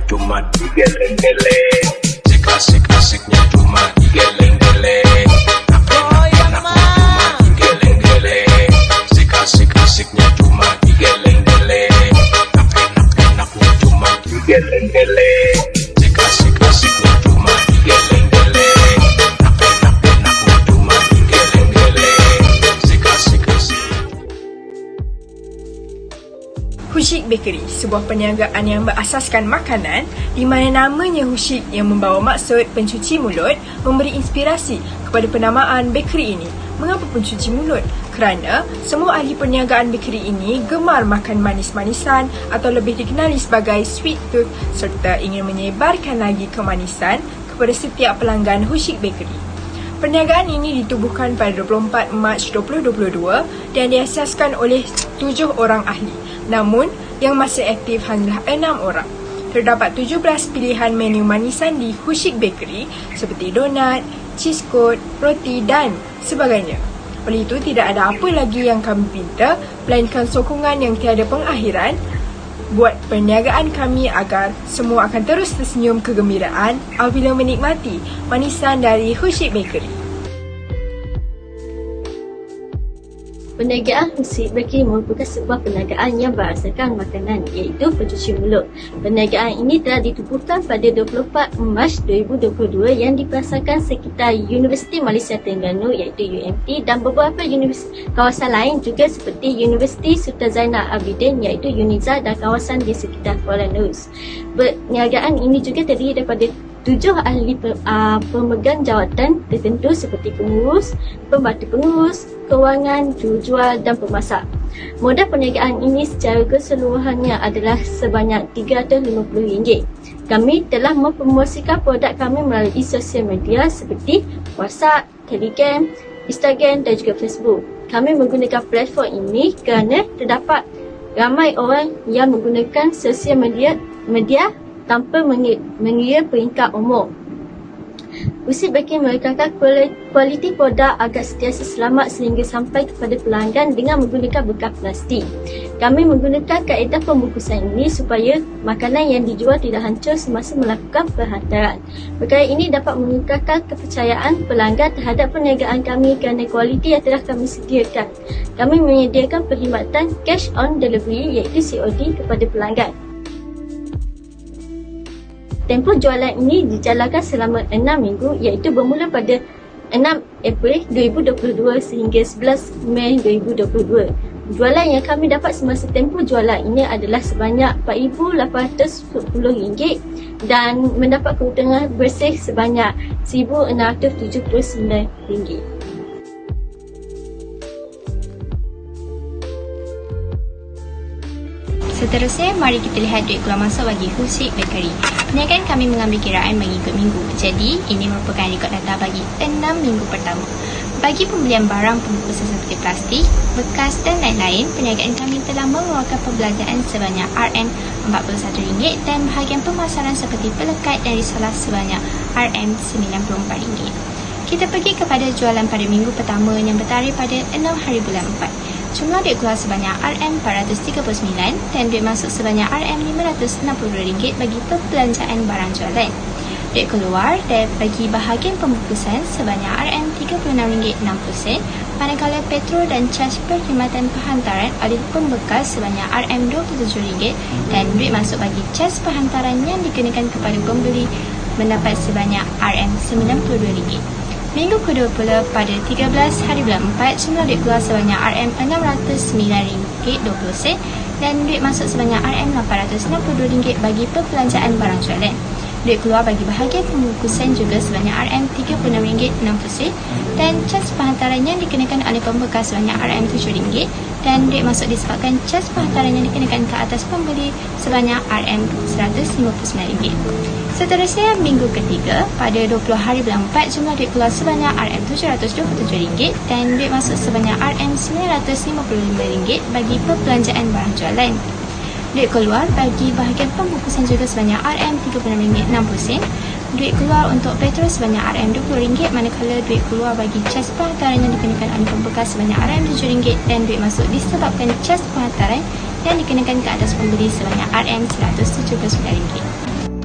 cuma digeleng-geleng. Asik-asiknya cuma digeleng-geleng. Enak-enaknya cuma digeleng-geleng. Asik-asiknya cuma digeleng-geleng. Enak-enaknya cuma digeleng-geleng. Asik-asiknya cuma digeleng-geleng. Enak-enaknya cuma digeleng-geleng. Asik-asik. Hushik Bakery, sebuah perniagaan yang berasaskan makanan di mana namanya Hushik yang membawa maksud pencuci mulut memberi inspirasi kepada penamaan bakery ini. Mengapa pencuci mulut? Kerana semua ahli perniagaan bakery ini gemar makan manis-manisan atau lebih dikenali sebagai sweet tooth serta ingin menyebarkan lagi kemanisan kepada setiap pelanggan Hushik Bakery. Perniagaan ini ditubuhkan pada 24 Mac 2022 dan diasaskan oleh 7 orang ahli. Namun, yang masih aktif hanyalah 6 orang. Terdapat 17 pilihan menu manisan di Hushik Bakery seperti donat, cheese coat, roti dan sebagainya. Oleh itu, tidak ada apa lagi yang kami minta melainkan sokongan yang tiada pengakhiran buat perniagaan kami agar semua akan terus tersenyum kegembiraan apabila menikmati manisan dari Hushik Bakery. Perniagaan Hushik Bakery merupakan sebuah perniagaan yang berasaskan makanan iaitu pencuci mulut. Perniagaan ini telah ditubuhkan pada 24 Mac 2022 yang diperasakan sekitar Universiti Malaysia Terengganu iaitu UMT dan beberapa kawasan lain juga seperti Universiti Sultan Zainal Abidin iaitu UNIZA dan kawasan di sekitar Kuala Nus. Perniagaan ini juga terdiri daripada 7 ahli pemegang jawatan tertentu seperti pengurus, pembantu pengurus, kewangan, jurujual dan pemasak. Modal perniagaan ini secara keseluruhannya adalah sebanyak RM350. Kami telah mempromosikan produk kami melalui sosial media seperti WhatsApp, Telegram, Instagram dan juga Facebook. Kami menggunakan platform ini kerana terdapat ramai orang yang menggunakan sosial media tanpa mengira peringkat umur. Hushik Bakery menekankan kualiti produk agar sentiasa selamat sehingga sampai kepada pelanggan dengan menggunakan bekas plastik. Kami menggunakan kaedah pembungkusan ini supaya makanan yang dijual tidak hancur semasa melakukan perhantaran. Perkara ini dapat meningkatkan kepercayaan pelanggan terhadap perniagaan kami kerana kualiti yang telah kami sediakan. Kami menyediakan perkhidmatan cash on delivery iaitu COD kepada pelanggan. Tempoh jualan ini dijalankan selama 6 minggu iaitu bermula pada 6 April 2022 sehingga 11 Mei 2022. Jualan yang kami dapat semasa tempoh jualan ini adalah sebanyak RM4,810 dan mendapat keuntungan bersih sebanyak RM1,679. Seterusnya, mari kita lihat duit keluar masuk bagi Hushik Bakery. Perniagaan kami mengambil kiraan mengikut minggu. Jadi, ini merupakan rekod data bagi 6 minggu pertama. Bagi pembelian barang pembungkusan seperti plastik, bekas dan lain-lain, perniagaan kami telah mengeluarkan perbelanjaan sebanyak RM41 dan bahagian pemasaran seperti pelekat dan risalah sebanyak RM94. Kita pergi kepada jualan pada minggu pertama yang bertarikh pada 6 hari bulan 4. Jumlah duit keluar sebanyak RM439 dan duit masuk sebanyak RM562 bagi perbelanjaan barang jualan. Duit keluar bagi bahagian pembungkusan sebanyak RM36.60, manakala petrol dan caj perkhidmatan perhantaran oleh pembekas sebanyak RM27 dan duit masuk bagi caj perhantaran yang dikenakan kepada pembeli mendapat sebanyak RM92. Minggu kedua pula pada 13 hari bulan 4, jumlah duit keluar sebanyak RM609.20 dan duit masuk sebanyak RM862 bagi perbelanjaan barang jualan. Duit keluar bagi bahagian pembungkusan juga sebanyak RM36.60 dan caj perhantaran yang dikenakan oleh pembekas sebanyak RM7 dan duit masuk disebabkan caj perhantaran yang dikenakan ke atas pembeli sebanyak RM159. Seterusnya, minggu ketiga pada 20 hari bulan 4, jumlah duit keluar sebanyak RM727 dan duit masuk sebanyak RM955 bagi perbelanjaan barang jualan. Duit keluar bagi bahagian pembungkusan juga sebanyak RM36.60. Duit keluar untuk petrol sebanyak RM20, manakala duit keluar bagi caj perhantaran yang dikenakan oleh pembekas sebanyak RM7 dan duit masuk disebabkan caj perhantaran yang dikenakan ke atas pembeli sebanyak RM179.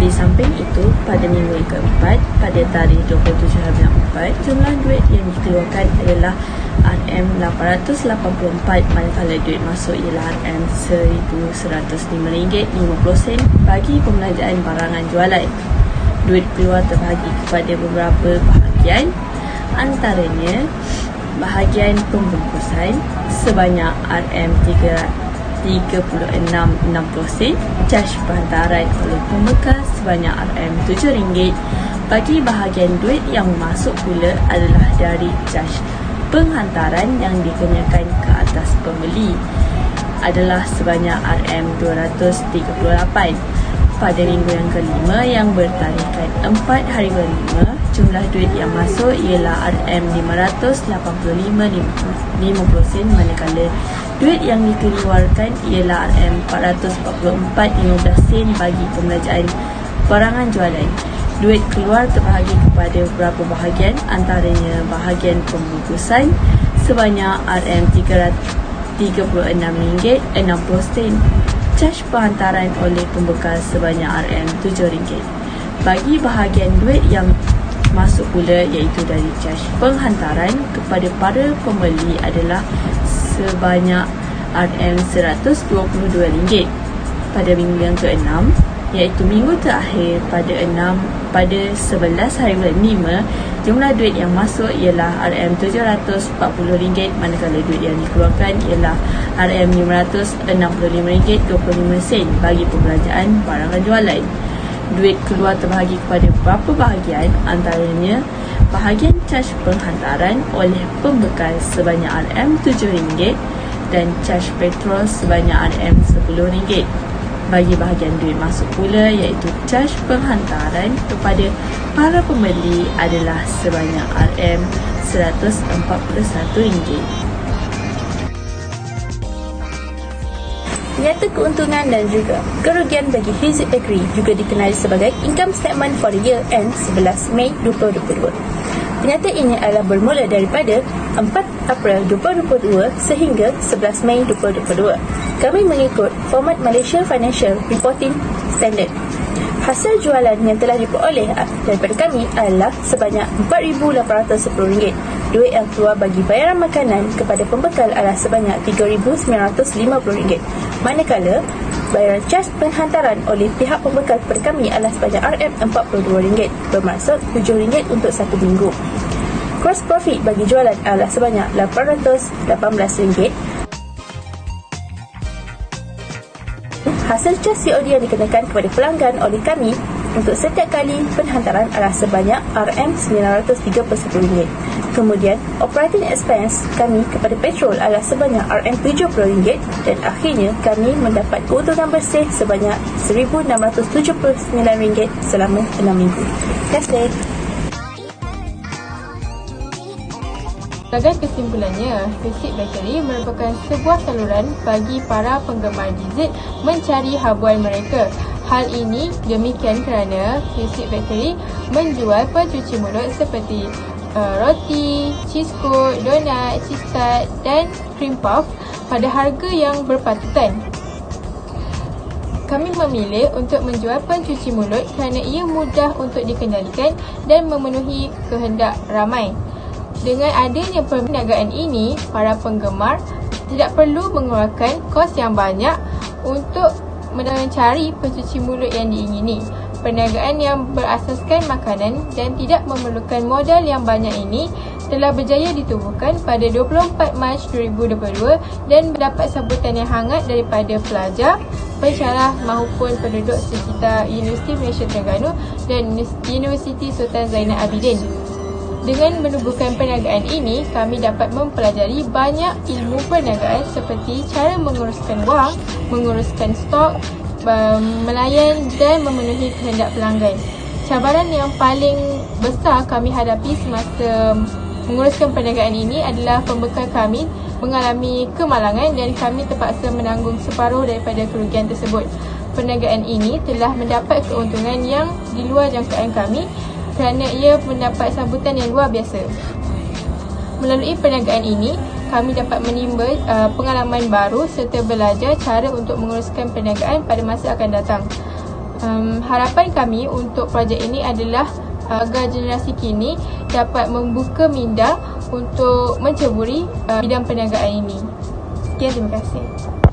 Di samping itu, pada minggu yang keempat, pada tarikh 27/4, jumlah duit yang dikeluarkan adalah RM884, manakala duit masuk ialah RM1.105.50 bagi pembelanjaan barangan jualan. Duit keluar terbahagi kepada beberapa bahagian, antaranya bahagian pembungkusan sebanyak RM336.60, caj perhantaran oleh pembekal sebanyak RM7. Bagi bahagian duit yang masuk pula adalah dari caj penghantaran yang dikenakan ke atas pembeli adalah sebanyak RM238. Pada minggu yang kelima yang bertarikan 4 hari kelima, jumlah duit yang masuk ialah RM585.50, manakala duit yang dikeluarkan ialah RM444.15 bagi pembelanjaan barangan jualan. Duit keluar terbahagi kepada beberapa bahagian, antaranya bahagian pembungkusan sebanyak RM336.60, caj penghantaran oleh pembekal sebanyak RM7. Bagi bahagian duit yang masuk pula iaitu dari caj penghantaran kepada para pembeli adalah sebanyak RM122. Pada minggu yang ke-6 iaitu minggu terakhir pada 11 hari bulan 5, jumlah duit yang masuk ialah RM740, manakala duit yang dikeluarkan ialah RM565.25 bagi pembelanjaan barangan jualan. Duit keluar terbahagi kepada beberapa bahagian, antaranya bahagian caj penghantaran oleh pembekal sebanyak RM7 dan caj petrol sebanyak RM10. Bagi bahagian duit masuk pula iaitu caj penghantaran kepada para pembeli adalah sebanyak RM141. Nyata keuntungan dan juga kerugian bagi Huzik Bakery juga dikenali sebagai Income Statement for the Year End 11 Mei 2022. Penyata ini adalah bermula daripada 4 April 2022 sehingga 11 Mei 2022. Kami mengikut format Malaysia Financial Reporting Standard. Hasil jualan yang telah diperoleh daripada kami adalah sebanyak RM4,810. Duit yang keluar bagi bayaran makanan kepada pembekal adalah sebanyak RM3,950. Manakala bayaran caj penghantaran oleh pihak pembekal kepada kami adalah sebanyak RM42, bermaksud RM7 untuk satu minggu. Gross profit bagi jualan adalah sebanyak RM818. Hasil caj COD yang dikenakan kepada pelanggan oleh kami untuk setiap kali penghantaran adalah sebanyak RM930. Kemudian, operating expense kami kepada petrol adalah sebanyak RM70 dan akhirnya kami mendapat keuntungan bersih sebanyak RM1,679 selama 6 minggu. Terima kasih. Sebagai kesimpulannya, Huzik Bakery merupakan sebuah saluran bagi para penggemar dessert mencari habuan mereka. Hal ini demikian kerana Huzik Bakery menjual pencuci mulut seperti roti, cheese coat, donat, cheese tart dan cream puff pada harga yang berpatutan. Kami memilih untuk menjual pencuci mulut kerana ia mudah untuk dikendalikan dan memenuhi kehendak ramai. Dengan adanya perniagaan ini, para penggemar tidak perlu mengeluarkan kos yang banyak untuk mencari pencuci mulut yang diingini. Perniagaan yang berasaskan makanan dan tidak memerlukan modal yang banyak ini telah berjaya ditubuhkan pada 24 Mac 2022 dan mendapat sambutan yang hangat daripada pelajar, pensyarah maupun penduduk sekitar Universiti Malaysia Terengganu dan Universiti Sultan Zainal Abidin. Dengan menubuhkan perniagaan ini, kami dapat mempelajari banyak ilmu perniagaan seperti cara menguruskan wang, menguruskan stok, melayan dan memenuhi kehendak pelanggan. Cabaran yang paling besar kami hadapi semasa menguruskan perniagaan ini adalah pembekal kami mengalami kemalangan dan kami terpaksa menanggung separuh daripada kerugian tersebut. Perniagaan ini telah mendapat keuntungan yang di luar jangkaan kami kerana ia mendapat sambutan yang luar biasa. Melalui perniagaan ini, kami dapat menimba pengalaman baru serta belajar cara untuk menguruskan perniagaan pada masa akan datang. Harapan kami untuk projek ini adalah agar generasi kini dapat membuka minda untuk menceburi bidang perniagaan ini. Sekian, terima kasih.